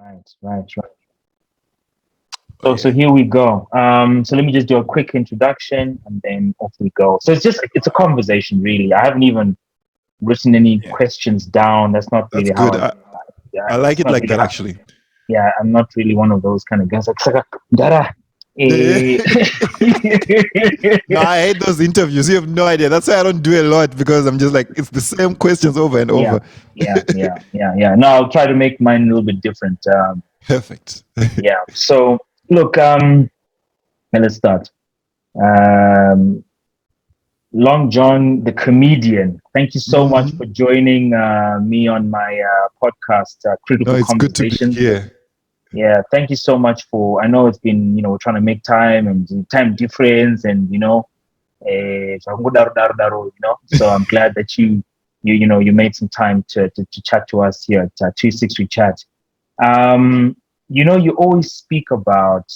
Right. Oh So yeah, here we go. So let me just do a quick introduction and then off we go. So it's a conversation really. I haven't even written any yeah. questions down. That's not That's really how good. I like it's it not like really that how, actually. yeah, I'm not really one of those kind of guys. Like, "Saka, Dara, eh." No, I hate those interviews. You have no idea. That's why I don't do a lot because I'm just like it's the same questions over and Yeah, over. yeah. No, I'll try to make mine a little bit different. Perfect. Yeah. So look, let's start. Um, Long John, the comedian. Thank you so much Hmm. for joining me on my podcast, No, Critical it's good to be Conversations. here. Yeah, thank you so much for. I know it's been, we're trying to make time and the time difference, and So I'm glad that you made some time to chat to us here at 263 Chat. Um, you always speak about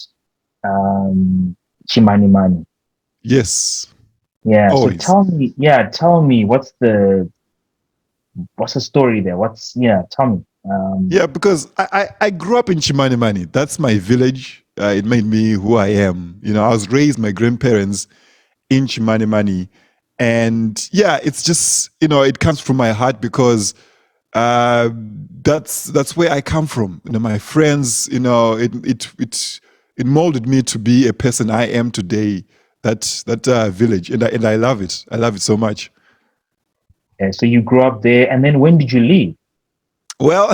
Chimani Mani. Yes, Yeah, so always. tell me what's the story there? Tell me. Yeah, because I grew up in Chimanimani. That's my village. It made me who I am. I was raised my grandparents in Chimanimani. And yeah, it's just, it comes from my heart because uh, that's where I come from. My friends, it molded me to be a person I am today. That village, and I love it. I love it so much. Okay, so you grew up there, and then when did you leave? Well,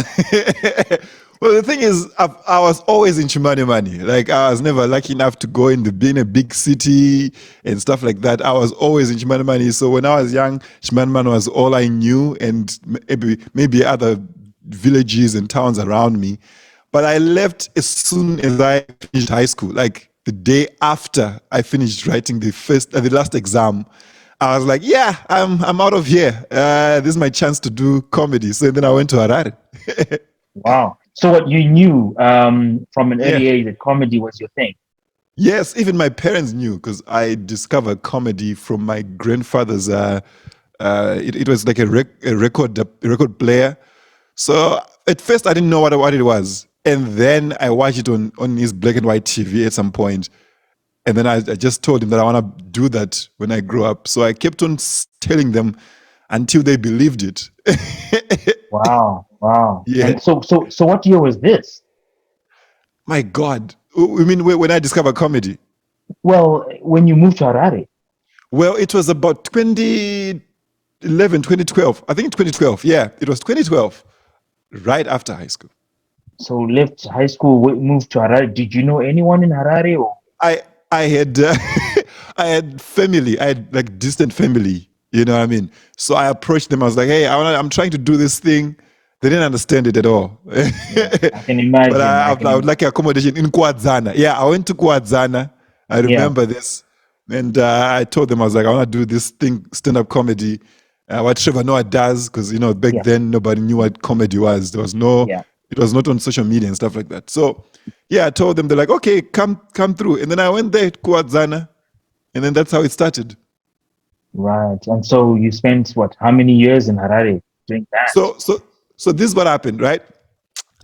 well, the thing is, I was always in Chimanimani. Like, I was never lucky enough to go be in a big city and stuff like that. I was always in Chimanimani. So when I was young, Chimanimani was all I knew, and maybe other villages and towns around me. But I left as soon as I finished high school. Like the day after I finished writing the last exam, I was like, "Yeah, I'm out of here. This is my chance to do comedy." So then I went to Harare. Wow. So what you knew from an Yeah. early age that comedy was your thing. Yes, even my parents knew because I discovered comedy from my grandfather's. It was like a record player. So at first I didn't know what it was, and then I watched it on his black and white TV at some point, and then I just told him that I want to do that when I grow up. So I kept on telling them until they believed it. Wow. Yeah. And so what year was this? My God. You mean when I discovered comedy? Well, when you moved to Harare. Well, it was about 2011, 2012. I think 2012. Yeah, it was 2012, right after high school. So left high school, moved to Harare. Did you know anyone in Harare? Or I I had I had family. I had like distant family. You know what I mean? So I approached them. I was like, "Hey, I'm trying to do this thing." They didn't understand it at all. yeah, I can But imagine. I, I I can would imagine. like accommodation in Kwadzana. Yeah, I went to Kwadzana. I Yeah, remember this. And I told them, I was like, I want to do this thing, stand up comedy. What Trevor Noah does, because, back yeah, then nobody knew what comedy was. yeah. It was not on social media and stuff like that. So, yeah, I told them, they're like, okay, come through. And then I went there to Kwadzana. And then that's how it started. Right. And so you spent what? How many years in Harare doing that? So, so, so this is what happened, right?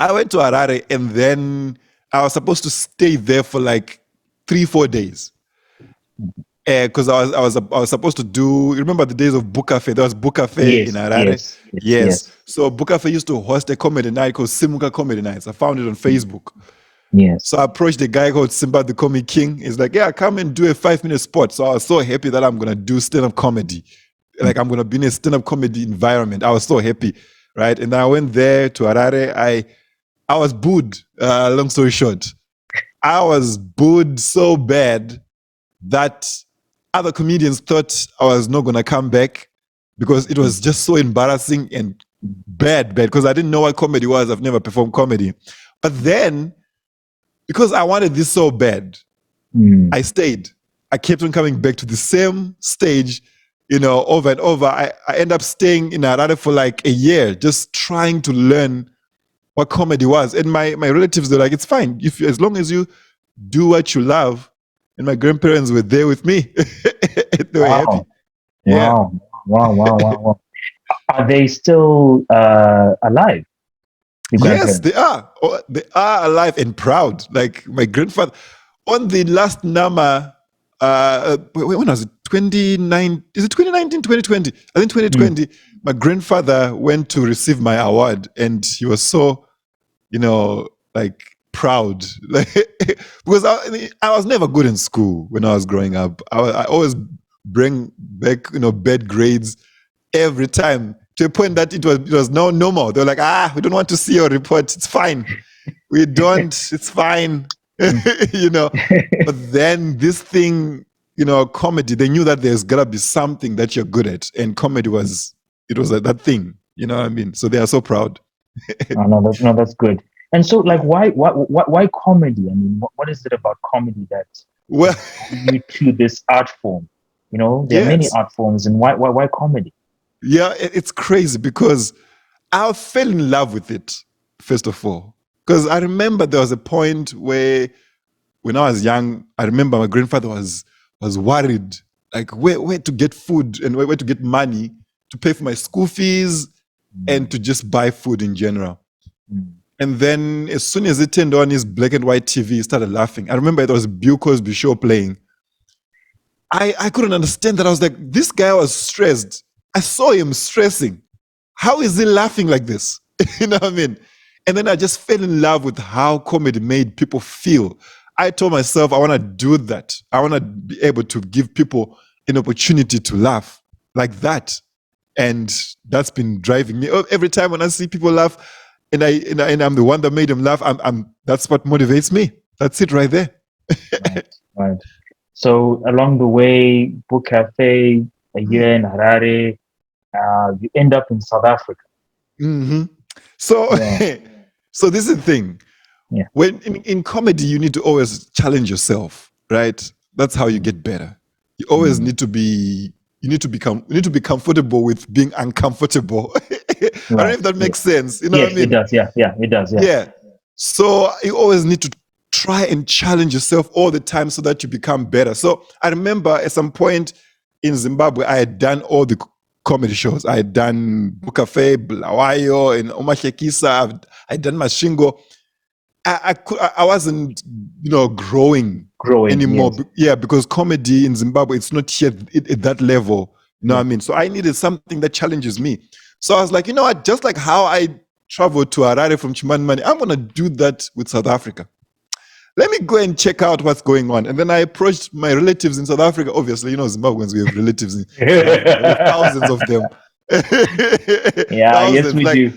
I went to Harare and then I was supposed to stay there for like 3, 4 days. Because I was supposed to do. Remember the days of Book Cafe? There was Book Cafe in Yes, Harare. yes, yes, Yes. yes, So Book Cafe used to host a comedy night called Simuka Comedy Nights. I found it on Facebook. yes. So I approached the guy called Simba the Comic King. He's like, "Yeah, come and do a 5 minute spot." So I was so happy that I'm gonna do stand up comedy. Like I'm gonna be in a stand up comedy environment. I was so happy, right? And then I went there to Harare. I was booed. Long story short, I was booed so bad that other comedians thought I was not gonna come back because it was just so embarrassing and bad, because I didn't know what comedy was. I've never performed comedy. But then, because I wanted this so bad, Mm. I stayed. I kept on coming back to the same stage, over and over. I end up staying in Harare for like a year, just trying to learn what comedy was. And my relatives, they're like, it's fine. As long as you do what you love. And my grandparents were there with me. They were happy. Wow, Yeah. wow. Are they still alive? Your Yes, grandparents. they are. Oh, they are alive and proud. Like my grandfather on the last Nama, when was it? 29, is it 2019, 2020? I think Mm. 2020, my grandfather went to receive my award and he was so, like proud. Like, because I was never good in school when I was growing up. I always bring back, bad grades every time to a point that it was no normal. They were like, we don't want to see your report. It's fine. We don't. It's fine. Mm. you know. But then this thing, comedy. They knew that there's gotta be something that you're good at, and comedy was that thing. You know what I mean? So they are so proud. Oh, no, no, that's good. And so, like, why comedy? I mean, what is it about comedy that Well, has drawn you to this art form? There are many yes, art forms, and why comedy? yeah. It's crazy because I fell in love with it first of all. Because I remember there was a point where when I was young, I remember my grandfather was worried, like where to get food and where to get money to pay for my school fees and Mm. to just buy food in general. Mm. And then as soon as he turned on his black and white TV, he started laughing. I remember it was Bill Cosby show playing. I couldn't understand that. I was like, this guy was stressed. I saw him stressing. How is he laughing like this? You know what I mean? And then I just fell in love with how comedy made people feel. I told myself, I want to do that. I want to be able to give people an opportunity to laugh like that. And that's been driving me. Every time when I see people laugh and I'm the one that made them laugh, that's what motivates me. That's it right there. Right, right. So along the way, Book Cafe, a year in Harare, you end up in South Africa. Mm-hmm. So, Yeah, so this is the thing. yeah. When in comedy, you need to always challenge yourself, right? That's how you get better. You always Mm. need to be. You need to be comfortable with being uncomfortable. I don't know Right. if that Yeah. makes sense. You know what I Yes, it mean? does. Yeah, yeah, it does. Yeah. Yeah. So you always need to try and challenge yourself all the time so that you become better. So I remember at some point in Zimbabwe, I had done all the comedy shows. I had done Bukafe, Bulawayo, and Omashekisa. I'd done Mashingo. I wasn't, growing Growing. anymore. Yes. Yeah, because comedy in Zimbabwe, it's not yet at that level. You know what Yeah. I mean? So I needed something that challenges me. So I was like, you know what? Just like how I traveled to Harare from Chimanimani, I'm gonna do that with South Africa. Let me go and check out what's going on. And then I approached my relatives in South Africa. Obviously, Zimbabweans, we have relatives in South Africa. We have thousands of them. Yeah. Yes, Thousands. we Like, do.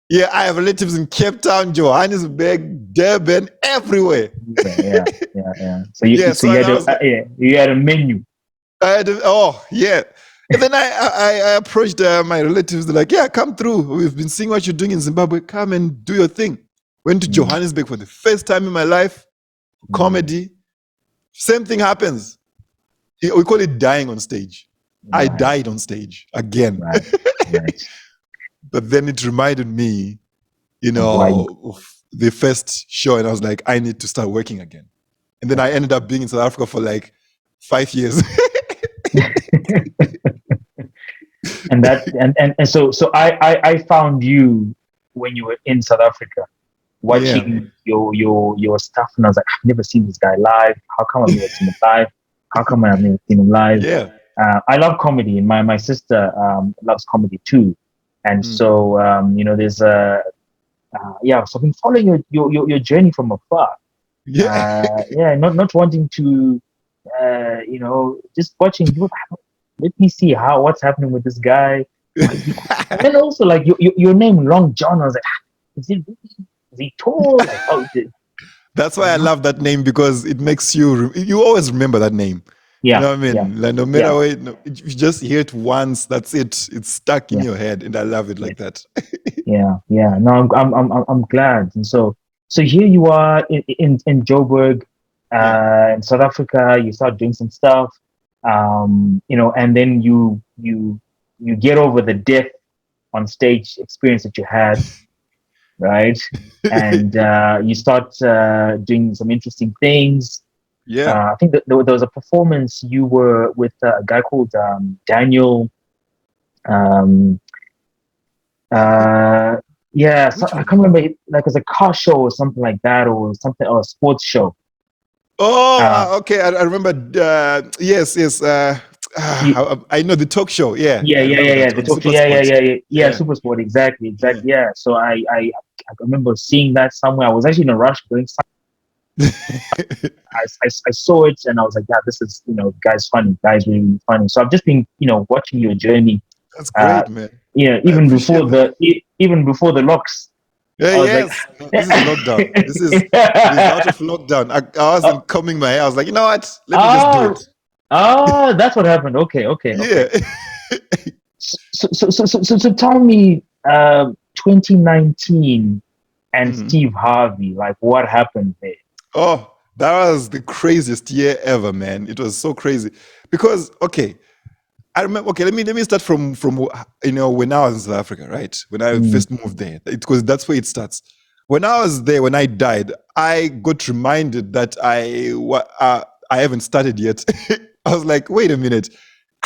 yeah, I have relatives in Cape Town, Johannesburg, Durban, everywhere. Yeah. Yeah. Yeah. So you Yeah, so so you and had I a was like, yeah, you had a menu. oh yeah. And then I approached my relatives. They're like, yeah, come through. We've been seeing what you're doing in Zimbabwe. Come and do your thing. Went to Mm. Johannesburg for the first time in my life. Mm. Comedy. Same thing happens. We call it dying on stage. I Right. died on stage again. Right. Right. But then it reminded me, Of why you. of the first show, and I was like, I need to start working again. And then I ended up being in South Africa for like 5 years. And so I found you when you were in South Africa Yeah. watching your stuff, and I was like, I've never seen this guy live. How come I've never seen him live? How come I've never seen him live? Yeah. I love comedy, and my sister loves comedy too. And Mm. so there's a yeah. So I've been following your journey from afar. Yeah. Yeah, not wanting to just watching. Let me see what's happening with this guy. Why is he cool? And then also like your name Long John. I was like, is it really? Is he tall? Like, oh, That's why I love that name because it makes you always remember that name. You yeah, know what I yeah, mean? Like no matter yeah, what, if you just hear it once, that's it. It's stuck in yeah, your head, and I love it yeah, like that. yeah, yeah. No, I'm glad. And so here you are in Joburg, Yeah. in South Africa. You start doing some stuff, and then you get over the death on stage experience that you had, right? And you start doing some interesting things. Yeah. I think that there was a performance you were with a guy called Daniel. Um, uh, Yeah, so Which I one? can't remember. Like, it was a car show or something like that, or something, or a sports show. Oh, Uh, okay. I remember. Yes, yes. you, I know the talk show. Yeah, yeah, I yeah, remember yeah, that yeah. The on talk show. Super Yeah, yeah, Sport. yeah, yeah, yeah. Yeah, Super Sport. Exactly, yeah. exactly. Yeah. So I remember seeing that somewhere. I was actually in a rush going. I saw it and I was like, yeah, this is, guy's funny. Guy's really, really funny. So I've just been, watching your journey. That's Uh, great, man. I even appreciate before that. even before the locks, Yeah, I was like, yes. No, this is lockdown. This is without of lockdown. I oh, wasn't combing my hair. I was like, you know what? Let me just do oh, it. that's what happened. Okay, okay, okay. Yeah. So tell me, 2019 and Mhm. Steve Harvey, like what happened there? Oh, that was the craziest year ever, man. It was so crazy because okay, I remember. Okay, let me start from when I was in South Africa, right? When I Mm, first moved there, because that's where it starts. When I was there, when I died, I got reminded that I haven't started yet. I was like, wait a minute,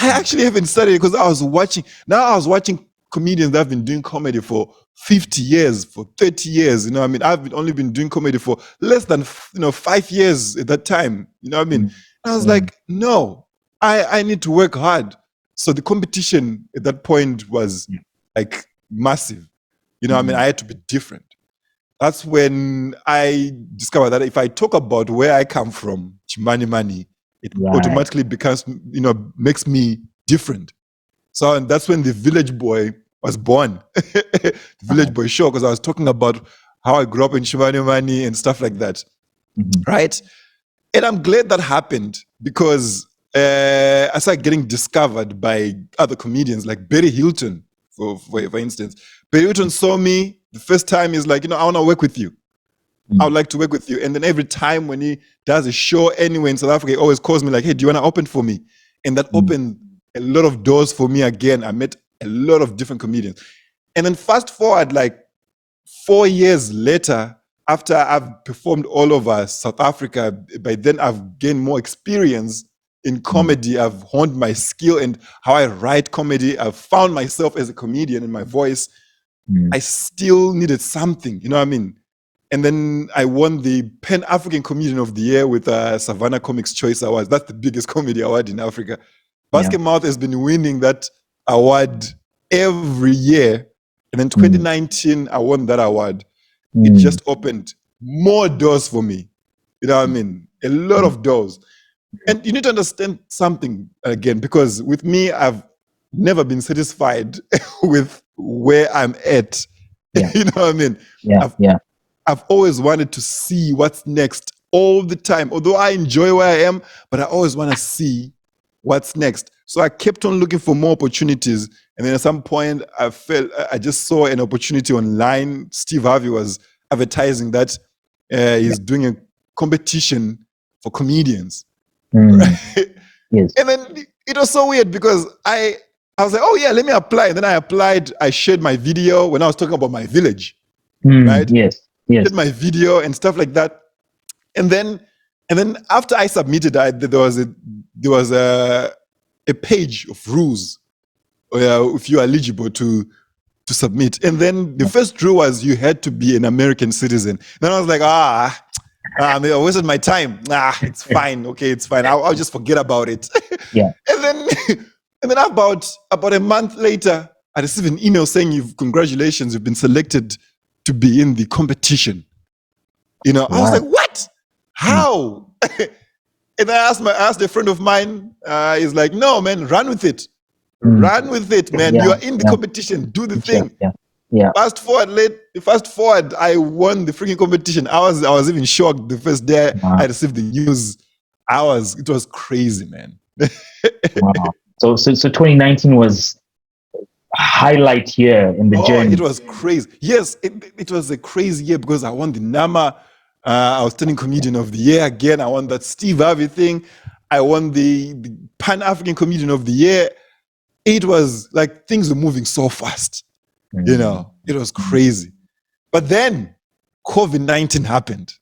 I mm, actually haven't started because I was watching. Now I was watching comedians that have been doing comedy for 50 years, for 30 years. You know, what I mean, only been doing comedy for less than 5 years at that time. You know, what I mean, mm, and I was mm, like, no, I need to work hard. So the competition at that point was mm, like massive. You know, what I mean, mm, I had to be different. That's when I discovered that if I talk about where I come from, Chimani Mani, it right. automatically becomes, makes me different. So and that's when the Village Boy was born. The Village Right. Boy show, because I was talking about how I grew up in Chimani Mani and stuff like that. Mhm, Right. And I'm glad that happened because I started getting discovered by other comedians like Barry Hilton, for instance. Barry Hilton saw me the first time. He's like, I want to work with you. I mm, would like to work with you. And then every time when he does a show anywhere in South Africa, he always calls me like, hey, do you want to open for me? And that mm, opened a lot of doors for me again. I met a lot of different comedians. And then fast forward like 4 years later, after I've performed all over South Africa, by then I've gained more experience in mm, comedy. I've honed my skill and how I write comedy. I've found myself as a comedian in my voice. mm. I still needed something, you know what I mean? And then I won the Pan African Comedian of the Year with Savannah Comics Choice Awards. That's the biggest comedy award in Africa. Yeah. Basket Mouth has been winning that award every year. And then Mm, 2019, I won that award. It mm, just opened more doors for me. You know what I mean? A lot mm. of doors. And you need to understand something again, because with me, I've never been satisfied with where I'm at. Yeah, You know what I mean? yeah, I've yeah, I've always wanted to see what's next all the time. Although I enjoy where I am, but I always want to see what's next. So I kept on looking for more opportunities. And then at some point, I just saw an opportunity online. Steve Harvey was advertising that yeah. he's doing a competition for comedians. Mm, Right? yes. And then it was so weird because I was like, oh yeah, let me apply. And then I applied. I shared my video when I was talking about my village, Mm, right? yes, Did yes. my video and stuff like that. And then after I submitted, there was a page of rules if you are eligible to submit. And then the Yeah, first rule was you had to be an American citizen. Then I was like, I wasted my time. It's fine. Okay, it's fine. I'll just forget about it. yeah. and then and then about a month later, I received an email saying congratulations, you've been selected to be in the competition. I was like, Right. what? Mm, How? And I asked a friend of mine. He's like, no, man, run with it. mm. Run with it, man. You Yeah, are in the yeah, competition. Do the yeah, thing. yeah, yeah. Fast forward, I won the freaking competition. I was even shocked the first day I Wow, received the news. It was crazy, man. wow. So 2019 was a highlight year in the Oh, it journey. was crazy. Yes, it was a crazy year because I won the NAMA. Outstanding Comedian of the Year again. I won that Steve Harvey thing. I won the Pan African Comedian of the Year. It was like things were moving so fast. Mm, It was mm. crazy. But then COVID-19 happened.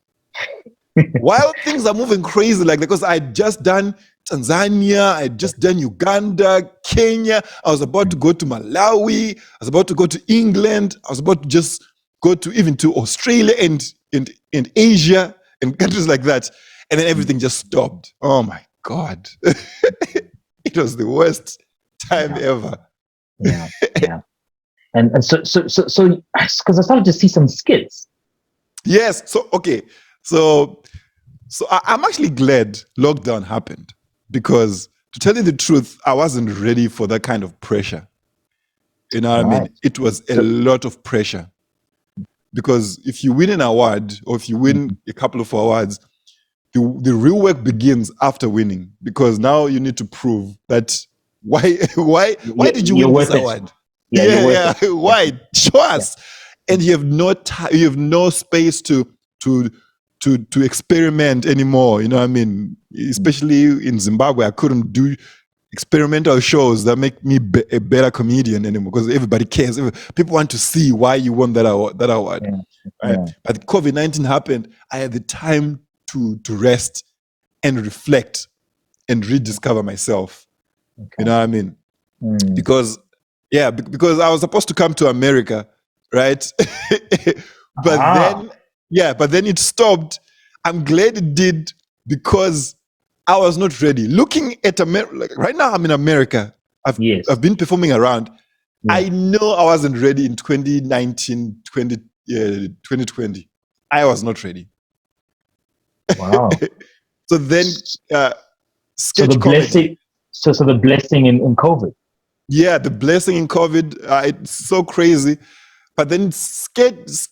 While things are moving crazy, like because I had just done Tanzania, I had just done Uganda, Kenya, I was about to go to Malawi, I was about to go to England, I was about to just go to even to Australia and Asia and countries like that. And then everything just stopped. Oh my God. It was the worst time ever. Yeah. And so because I started to see some skits. Yes. So okay. So I'm actually glad lockdown happened, because to tell you the truth, I wasn't ready for that kind of pressure. You know what I mean? It was a lot of pressure, because if you win an award, or if you win a couple of awards, the real work begins after winning, because now you need to prove that why did you win this award? Yeah. Why? Show us. And you have no time, you have no space to experiment anymore. You know what I mean? Especially in Zimbabwe, I couldn't do experimental shows that make me a better comedian anymore, because everybody cares. People want to see why you won that award. Right? But COVID-19 happened. I had the time to rest and reflect and rediscover myself. You know what I mean? Because I was supposed to come to America, right? But then it stopped. I'm glad it did, because I was not ready. Looking at America, like right now I'm in America. I've been performing around. I know I wasn't ready in 2019, 2020. I was not ready. Wow. So then so the blessing in COVID. Yeah, the blessing in COVID, it's so crazy. But then the skits,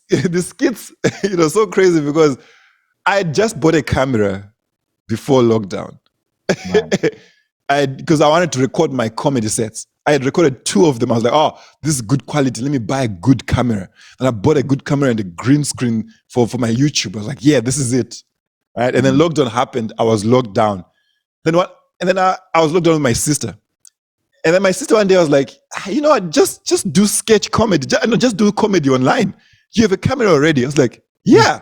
so crazy, because I just bought a camera before lockdown. Because I wanted to record my comedy sets. I had recorded 2 of them. I was like, oh, this is good quality. Let me buy a good camera. And I bought a good camera and a green screen for my YouTube. I was like, yeah, this is it. Right? And then lockdown happened. I was locked down. Then what? And then I was locked down with my sister. And then my sister one day was like, you know what, just do sketch comedy. Just do comedy online. You have a camera already. I was like, yeah,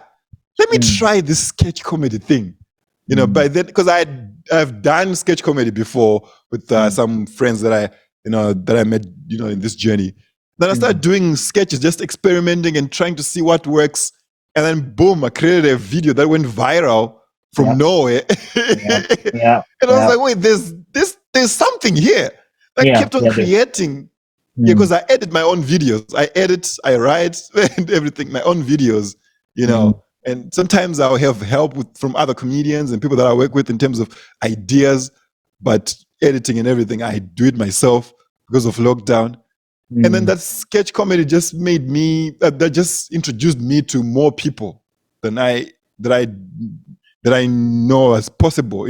let me try this sketch comedy thing. By then, because I've done sketch comedy before with some friends that I met, in this journey. Then I started doing sketches, just experimenting and trying to see what works. And then boom, I created a video that went viral from nowhere. And I was like, wait, there's something here. I kept on creating, because I edit my own videos. I edit, I write, and everything, my own videos, And sometimes I'll have help from other comedians and people that I work with in terms of ideas, but editing and everything, I do it myself because of lockdown. And then that sketch comedy just made me, that just introduced me to more people than that I know as possible,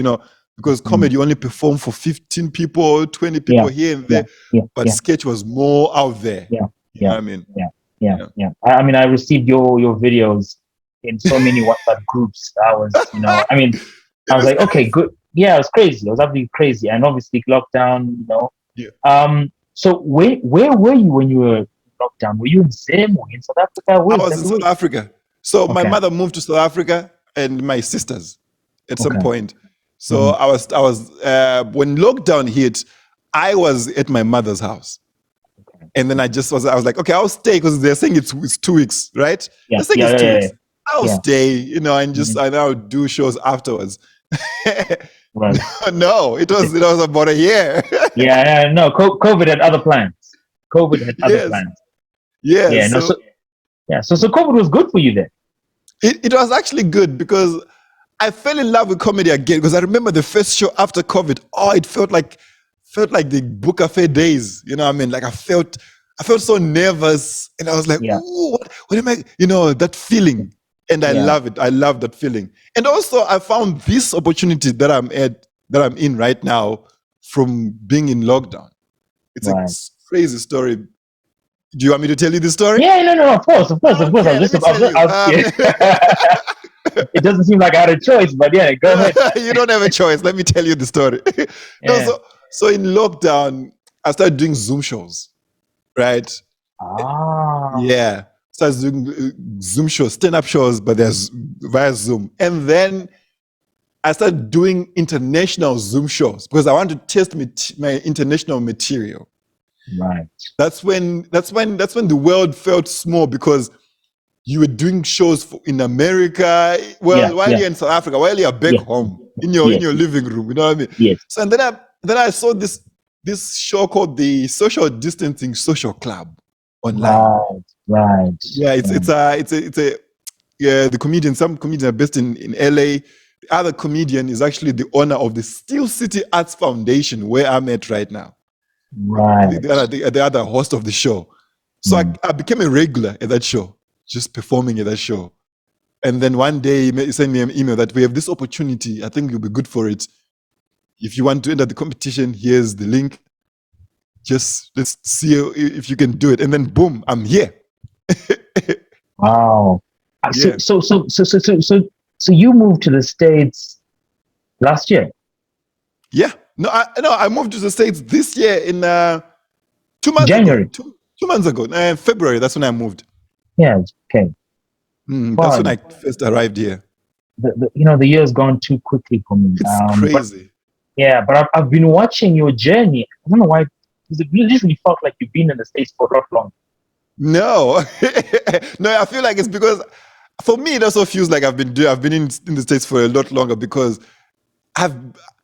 because comedy you only perform for 15 people, 20 people here and there, but sketch was more out there. You know what I mean? I mean, I received your videos in so many WhatsApp groups. I was, I was like, okay, good. Yeah, it was crazy. It was absolutely crazy. And obviously lockdown, So where were you when you were in lockdown? Were you in Zim or in South Africa? I was in South Africa. So my mother moved to South Africa, and my sisters at some point. So I was when lockdown hit, I was at my mother's house. And then I was like, okay, I'll stay, because they're saying it's 2 weeks, right? They're saying it's 2 weeks. I'll stay, and just I now do shows afterwards. Right. No, it was about a year. No, COVID had other plans. COVID had other plans. Yes. So COVID was good for you then. It was actually good, because I fell in love with comedy again, because I remember the first show after COVID. Oh, it felt like the Book Cafe days. You know what I mean? Like I felt so nervous, and I was like, ooh, what am I? That feeling. And I love it. I love that feeling. And also I found this opportunity that I'm in right now from being in lockdown. It's a crazy story. Do you want me to tell you the story? Yeah, no, of course. It doesn't seem like I had a choice, but yeah, go ahead. You don't have a choice. Let me tell you the story. So in lockdown, I started doing Zoom shows, right? Yeah. Started doing Zoom shows, stand-up shows, but there's via Zoom. And then I started doing international Zoom shows, because I want to test my international material. Right. That's when the world felt small, because you were doing shows in America. Well, while you're in South Africa, while you're back home in your living room, you know what I mean? Yes. So and then I saw this show called the Social Distancing Social Club online. Right. Yeah, it's a yeah, some comedians are based in LA. The other comedian is actually the owner of the Steel City Arts Foundation, where I'm at right now. Right. The other host of the show. So I became a regular at that show, just performing at that show. And then one day he sent me an email that we have this opportunity. I think you'll be good for it. If you want to enter the competition, here's the link. Just let's see if you can do it. And then boom, I'm here. Wow. Yeah. So you moved to the States last year? Yeah. No, I moved to the States this year in 2 months January. ago. 2 months ago. February, that's when I moved. Yeah, okay. That's when I first arrived here. The year's gone too quickly for me. It's crazy. But I've been watching your journey. I don't know why. It literally felt like you've been in the States for a lot long. No, no, I feel like it's because for me it also feels like I've been in the States for a lot longer because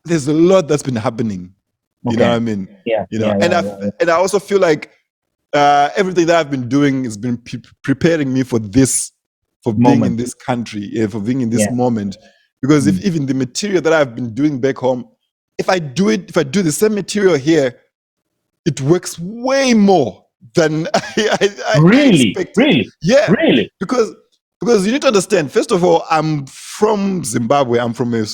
there's a lot that's been happening. You know what I mean? Yeah. And I also feel like everything that I've been doing has been preparing me for being in this country, for being in this moment. Because if even the material that I've been doing back home, if I do the same material here, it works way more than I expected. Really? Yeah. Really? Because you need to understand, first of all, I'm from Zimbabwe. I'm from a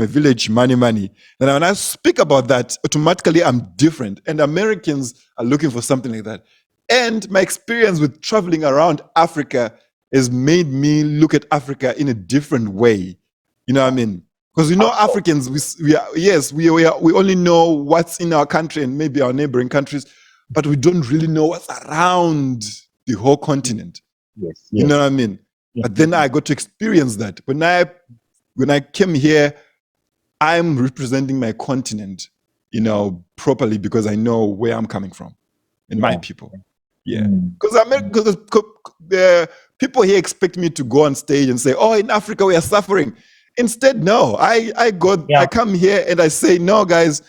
village, Mani. And when I speak about that, automatically I'm different. And Americans are looking for something like that. And my experience with traveling around Africa has made me look at Africa in a different way. You know what I mean? Because Africans, we only know what's in our country and maybe our neighboring countries, but we don't really know what's around the whole continent. Yes. You know what I mean? Yes. But then I got to experience that. When I came here, I'm representing my continent, properly because I know where I'm coming from and my people. Yeah. Because people here expect me to go on stage and say, "Oh, in Africa we are suffering." Instead, no. I come here and I say, "No, guys,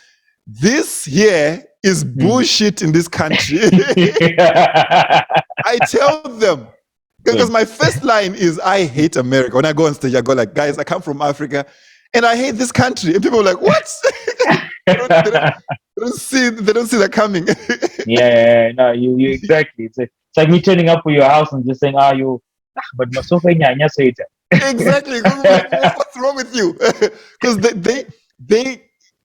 this here is bullshit in this country." I tell them. Because my first line is, "I hate America." When I go on stage, I go like, "Guys, I come from Africa and I hate this country." And people are like, "What?" they don't see that coming. No, you exactly. It's like me turning up for your house and just saying, but Exactly. What's wrong with you? Because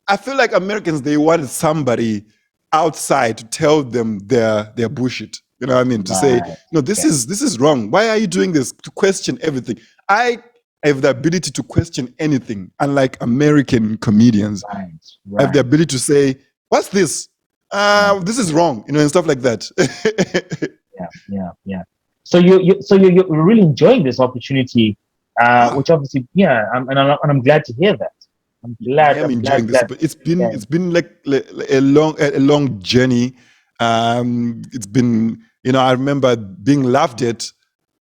I feel like Americans, they wanted somebody outside to tell them their bullshit. You know what I mean? To say, "No, this is wrong. Why are you doing this?" To question everything. I have the ability to question anything, unlike American comedians. Right. I have the ability to say, "What's this? This is wrong," and stuff like that. Yeah. So you're really enjoying this opportunity, which obviously, I'm glad to hear that. I am enjoying this, but it's been like a long journey. It's been, I remember being laughed at.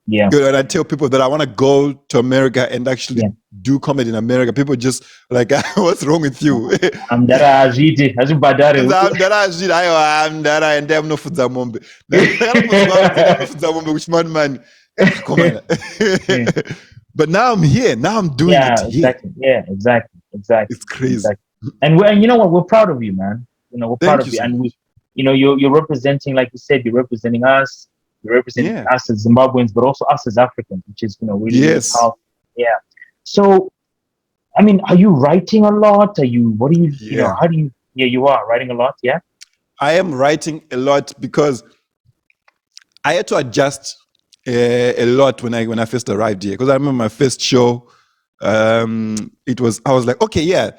Yeah. When I tell people that I want to go to America and actually do comedy in America, people just like, "What's wrong with you?" I'm Dara Ajiti, and I'm no fudza mombe. But now I'm here. Now I'm doing it here. Exactly. It's crazy. Exactly. And you know what? We're proud of you, man. We're proud of you. And you're representing, like you said, you're representing us. You're representing us as Zimbabweans, but also us as Africans, which is, really, really powerful. Yeah. So, I mean, are you writing a lot? How do you, you are writing a lot. Yeah. I am writing a lot because I had to adjust a lot when I first arrived here. Because I remember my first show, I was like, okay, yeah,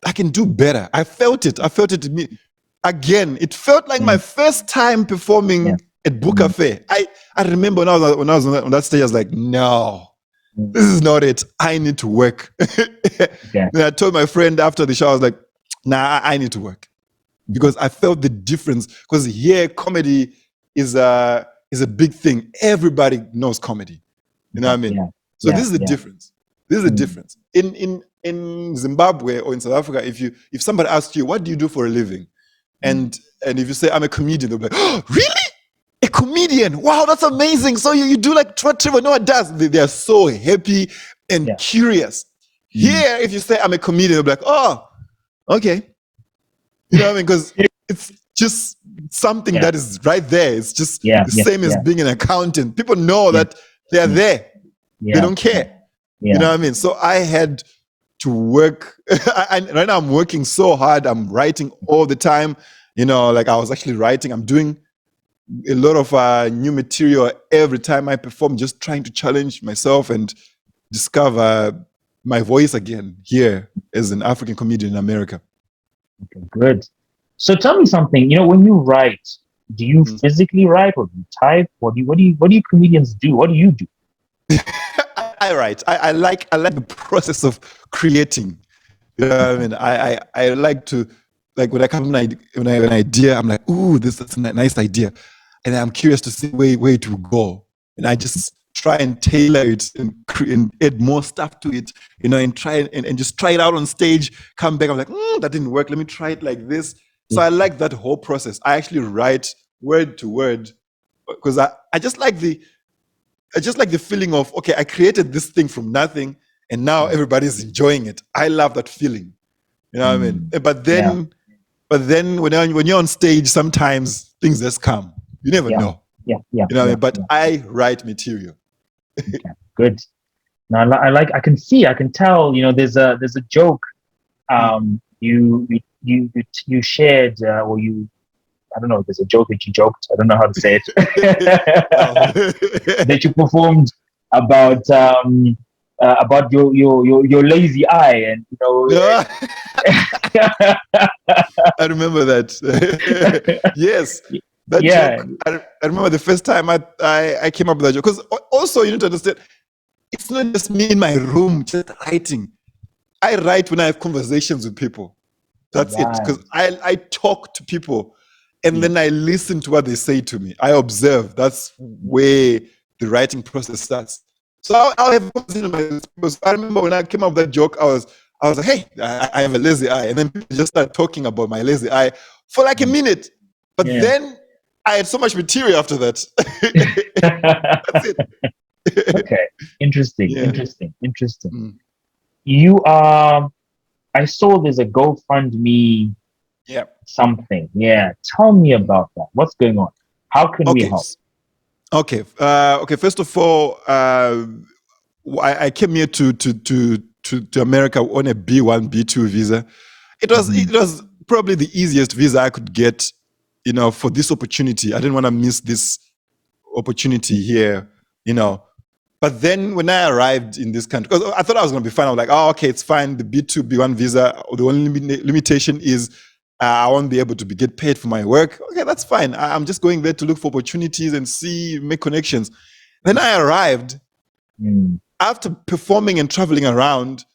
I can do better. I felt it to me. Again, it felt like my first time performing at Book Cafe. I remember when I was on that stage, I was like, "No, this is not it. I need to work." Then I told my friend after the show, I was like, "Nah, I need to work," because I felt the difference. Because here, comedy is a big thing. Everybody knows comedy. You know what I mean? Yeah. So Yeah. this is the Yeah. difference. This is the Mm. difference. In Zimbabwe or in South Africa, if somebody asks you, what do you do for a living? And if you say, I'm a comedian, they'll be like, oh, really? A comedian? Wow, that's amazing. So you do like what Trevor Noah does. They are so happy and Yeah. curious. Mm. Here, if you say, I'm a comedian, they'll be like, oh, okay. You know what I mean? Because it's just something Yeah. that is right there. It's just Yeah. the Yeah. same as Yeah. being an accountant. People know Yeah. that they are Yeah. there. They Yeah. don't care. You Yeah. know what I mean? So I had to work. Right now I'm working so hard. I'm writing all the time. You know, like I was actually writing. I'm doing a lot of new material every time I perform, just trying to challenge myself and discover my voice again here as an African comedian in America. Okay, good. So tell me something. You know, when you write, do you Mm. physically write or do you type? What do you comedians do? What do you do? I write. I like the process of creating. You know what I mean? I like to, like, when I come when I have an idea, I'm like, ooh, that's a nice idea, and I'm curious to see where it will go, and I just try and tailor it and add more stuff to it, you know, and try and just try it out on stage. Come back, I'm like, that didn't work. Let me try it like this. So I like that whole process. I actually write word to word because I just like the feeling of, okay, I created this thing from nothing and now everybody's enjoying it. I love that feeling. You know what I mean? Yeah. But then when you're on stage, sometimes things just come. You never Yeah. know. Yeah. Yeah. You know what I Yeah. mean? But Yeah. I write material. Okay. Good. Now I can tell, you know, there's a joke you shared or you I don't know, there's a joke that you joked. I don't know how to say it. Well, That you performed about your lazy eye and you know yeah, I remember that. Yes, that yeah. joke. I remember the first time I came up with that joke. Because also you need to understand, it's not just me in my room just writing. I write when I have conversations with people. That's it. Right. Because I talk to people and Yeah. then I listen to what they say to me. I observe. That's where the writing process starts. So I'll have a conversation with my people. I remember when I came up with that joke, I was like, hey, I have a lazy eye. And then people just start talking about my lazy eye for like a minute. But Yeah. then I had so much material after that. That's it. Okay. Interesting. Yeah. Interesting. Interesting. Mm. You I saw there's a GoFundMe Yeah. something. Yeah. Tell me about that. What's going on? How can we Okay. help? Okay. Okay. First of all, I came here to America on a B1, B2 visa. It was probably the easiest visa I could get, you know, for this opportunity. I didn't want to miss this opportunity here, you know. But then when I arrived in this country, because I thought I was going to be fine. I was like, oh, okay, it's fine. The B2, B1 visa, the only limitation is I won't be able to get paid for my work. Okay, that's fine. I'm just going there to look for opportunities and see, make connections. Then I arrived. Mm. After performing and traveling around,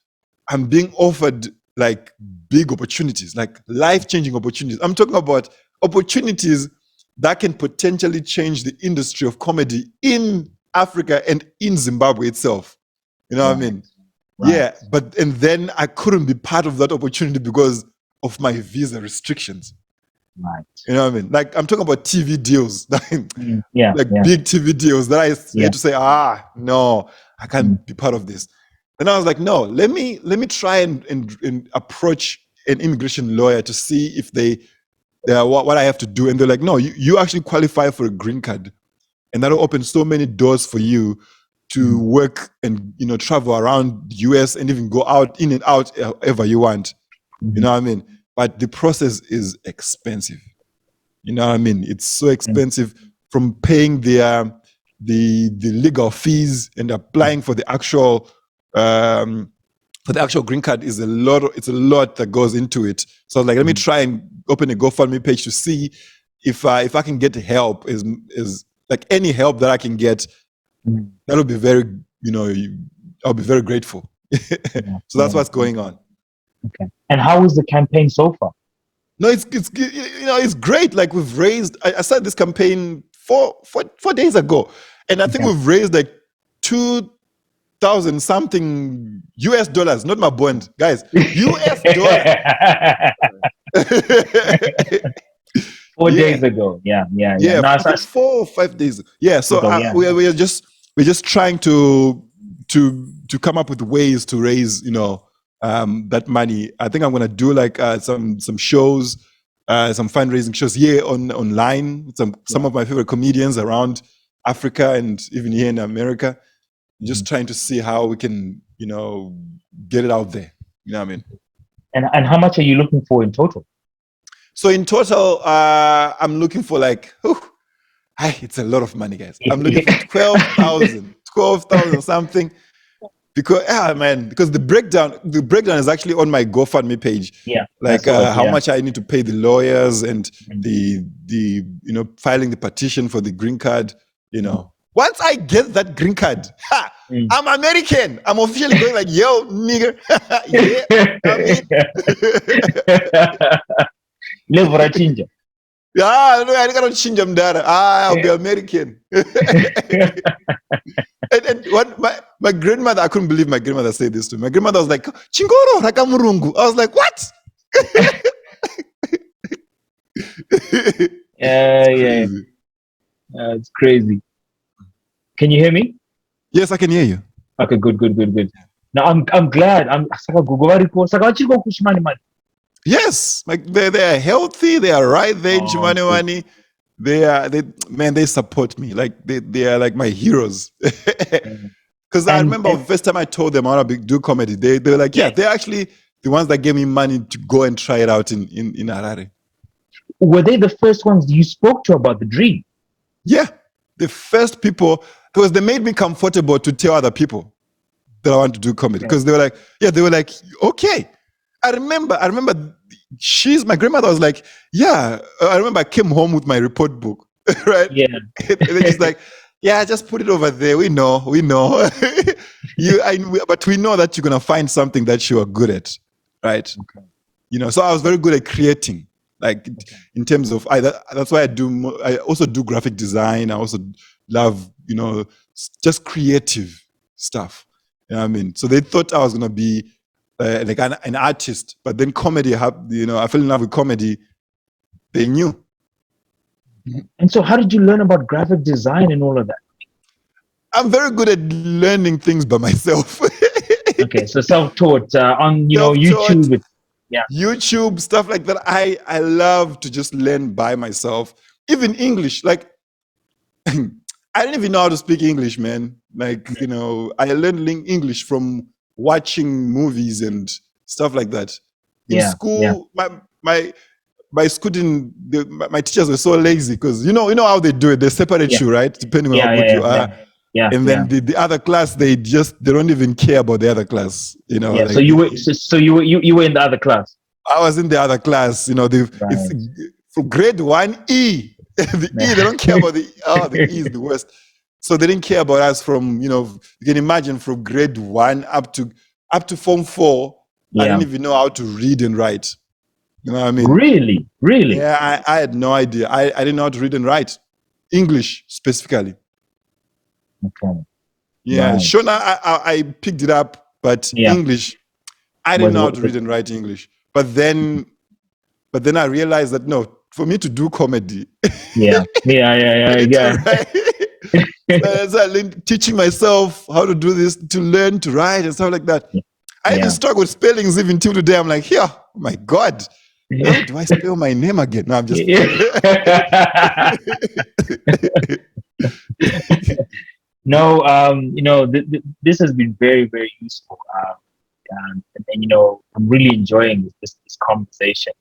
I'm being offered like big opportunities, like life-changing opportunities. I'm talking about opportunities that can potentially change the industry of comedy in Africa and in Zimbabwe itself. You know what I Right. mean? Right. Yeah, and then I couldn't be part of that opportunity because of my visa restrictions. Right. You know what I mean? Like I'm talking about TV deals, Yeah. like Yeah. big TV deals that I Yeah. had to say, no, I can't be part of this. And I was like, no, let me try and approach an immigration lawyer to see if what I have to do. And they're like, no, you actually qualify for a green card, and that'll open so many doors for you to work and, you know, travel around the US and even go out in and out ever you want. You know what I mean? But the process is expensive. You know what I mean? It's so expensive, from paying the legal fees and applying for the actual green card is a lot. It's a lot that goes into it. So let me try and open a GoFundMe page to see if I can get help. Is like any help that I can get. That'll be very, you know, I'll be very grateful. So that's what's going on. Okay. And how is the campaign so far? No, it's you know, it's great. Like we've raised. I started this campaign four days ago, and I think we've raised like 2,000 something US dollars, not my bond, guys. US dollars. 4 Yeah. days ago. Yeah. No, I think 4 or 5 days. Yeah. So yeah. we're just trying to come up with ways to raise, that money. I think I'm gonna do like some shows, some fundraising shows here online with some of my favorite comedians around Africa and even here in America. Just trying to see how we can, get it out there. You know what I mean? And how much are you looking for in total? So in total, I'm looking for like, it's a lot of money, guys. I'm looking for 12,000 something. Because because the breakdown is actually on my GoFundMe page. Yeah. Like how much I need to pay the lawyers and the filing the petition for the green card. Once I get that green card, I'm American. I'm officially going like, yo, nigger. Yeah, I'm in. Yeah, no, I gotta change them data. I'll be American. and what my grandmother, I couldn't believe my grandmother said this to me. My grandmother was like, Chingoro Rakamurungu. I was like, what? Yeah. It's crazy. Can you hear me? Yes, I can hear you. Okay, good. Now I'm glad. Yes, like they are healthy. They are right there in Chimani. They support me. Like they are like my heroes. Because I remember the first time I told them I want to do comedy, they were like, yeah, they're actually the ones that gave me money to go and try it out in Harare. Were they the first ones you spoke to about the dream? Yeah, the first people, because they made me comfortable to tell other people that I want to do comedy. Because they were like, okay. I remember my grandmother was like, yeah, I remember I came home with my report book, right? Yeah. And then she's like, yeah, just put it over there. We know. But we know that you're going to find something that you are good at, right? Okay. So I was very good at creating, like in terms of, that's why I also do graphic design. I also love, just creative stuff. You know what I mean? So they thought I was going to be like an artist, but then comedy, I fell in love with comedy. They knew. And so how did you learn about graphic design and all of that? I'm very good at learning things by myself. Okay, so self-taught on YouTube. YouTube, stuff like that. I love to just learn by myself. Even English, like I didn't even know how to speak English, man. Like, I learned English from watching movies and stuff like that. In school, my school my teachers were so lazy because you know how they do it. They separate you, right? Depending on how good you are. And then the other class, they don't even care about the other class. Like, so you were in the other class. I was in the other class. It's from grade 1E. The E, they don't care about the E is the worst. So they didn't care about us from, you can imagine from grade 1 up to form 4. I didn't even know how to read and write. You know what I mean? Really? Yeah, I had no idea. I didn't know how to read and write. English specifically. Okay. Yeah, right. Shona, I picked it up, but English, I didn't know how to read and write English. But then I realized that no, for me to do comedy. Yeah. So I learned teaching myself how to do this, to learn to write and stuff like that. I even struggle with spellings even till today. I'm like, oh my God, how do I spell my name again? No, I'm just. No, this has been very, very useful. And I'm really enjoying this conversation.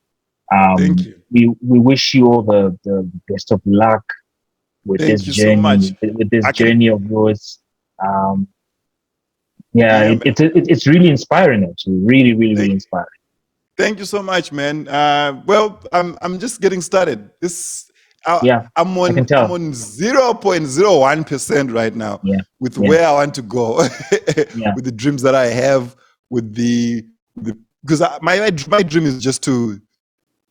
Thank you. We wish you all the best of luck with this journey. So much. With this journey of yours. It's really inspiring. Actually, really, really, really inspiring. Thank you so much, man. Well, I'm just getting started. I'm on 0.01% right now with where I want to go, with the dreams that I have, because my dream is just to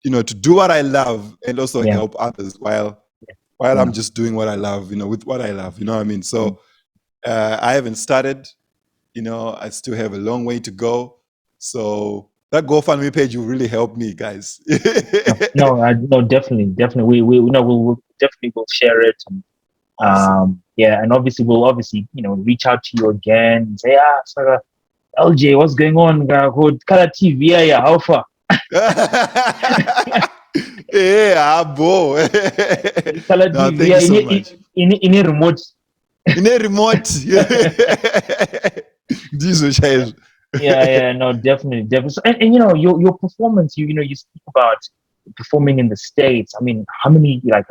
do what I love and also help others while I'm just doing what I love, with what I love. You know what I mean? So I haven't started. I still have a long way to go. So that GoFundMe page will really help me, guys. No, definitely. We'll definitely will share it. And, Awesome. and obviously we'll reach out to you again and say, Sarah, LJ, what's going on? Color TV, yeah, how far? Yeah, boy. Color No, TV, thank you so much. in a remote. In a remote. No, definitely. So, and your performance. You speak about performing in the States. I mean, how many how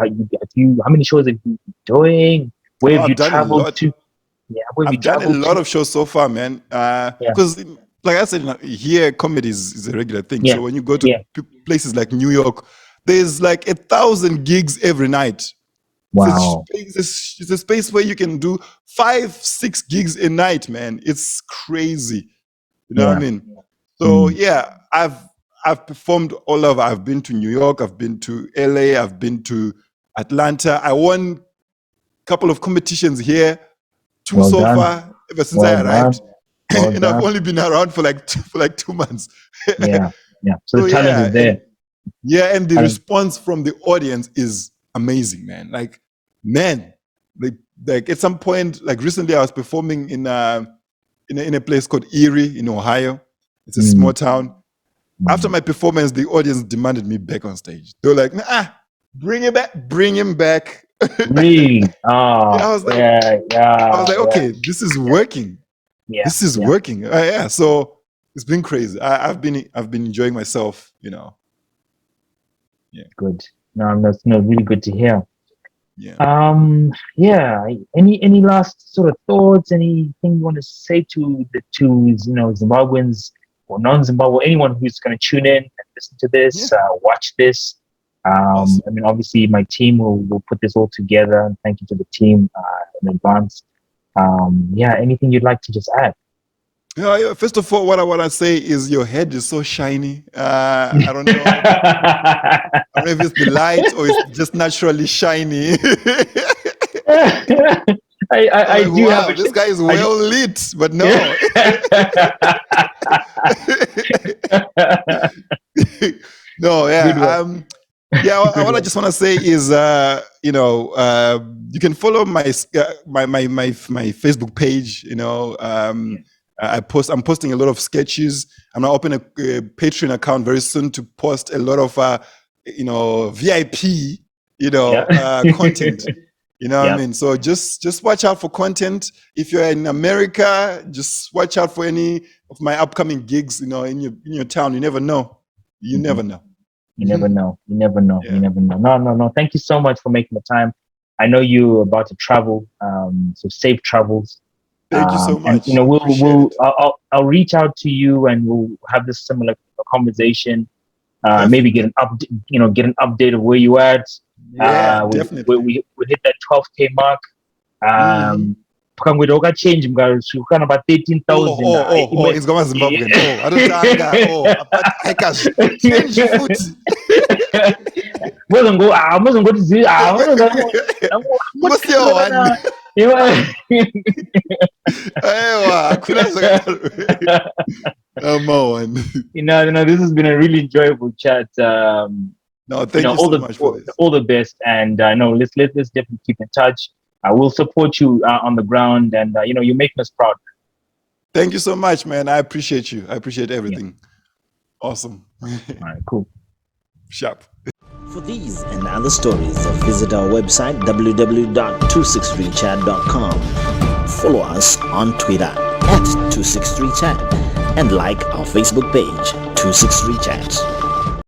many shows have you been doing? Where Oh, have you I've done a traveled lot. to? Yeah, where have you I've done a traveled lot to? of shows so far, man. Yeah, Because, like I said, here comedy is a regular thing. yeah, So when you go to yeah. places like New York, there's like 1,000 gigs every night. Wow. It's a space where you can do 5-6 gigs a night, man. It's crazy. You know what I Yeah. mean? So yeah, I've performed all over. I've been to New York, I've been to LA, I've been to Atlanta. I won a couple of competitions here, 2 Well so done. far ever since Well I done. arrived. Well And I've done. only been around for like 2 months. Yeah. Yeah. So So the talent is yeah, there. and the Talent. response from the audience is amazing, man. Like, man, like at some point, like recently, I was performing in a place called Erie in Ohio. It's a small town. After my performance, the audience demanded me back on stage. They were like, bring him back, bring him back. Really? Yeah, Oh, yeah, I was like, yeah, okay, this is working. yeah, This is yeah. working. Yeah, so it's been crazy. I've been enjoying myself. Yeah. Good. No, that's really good to hear. Yeah. Yeah. Any last sort of thoughts? Anything you want to say to Zimbabweans or non-Zimbabwe, anyone who's going to tune in and listen to this, watch this? Awesome. I mean, obviously, my team will put this all together. And thank you to the team in advance. Anything you'd like to just add? Yeah, first of all, what I want to say is your head is so shiny. I don't know. I don't know if it's the light or it's just naturally shiny. I Like, do have wow, this guy is well lit, but no. No, yeah. What I just want to say is, you can follow my Facebook page. I'm posting a lot of sketches. I'm gonna open a Patreon account very soon to post a lot of VIP content. You know what I mean? So just watch out for content. If you're in America, just watch out for any of my upcoming gigs. In your town. You never know. You never know. You never know. You never know. Yeah. You never know. No. Thank you so much for making the time. I know you're about to travel, so safe travels. Thank you so much. And I'll reach out to you and we'll have this similar conversation. Maybe get an update of where you at. Yeah, definitely. We hit that 12K mark. Pakangweda change mukasvika about 13,000. It's going to Zimbabwean. I don't change foot. This has been a really enjoyable chat. No, thank you so much for this. All the best, and let's definitely keep in touch. I will support you on the ground, and you're making us proud. Thank you so much, man. I appreciate you. I appreciate everything. Yeah. Awesome. All right, cool. Sharp. For these and other stories, visit our website www.263chat.com. Follow us on Twitter @263chat and like our Facebook page 263chat.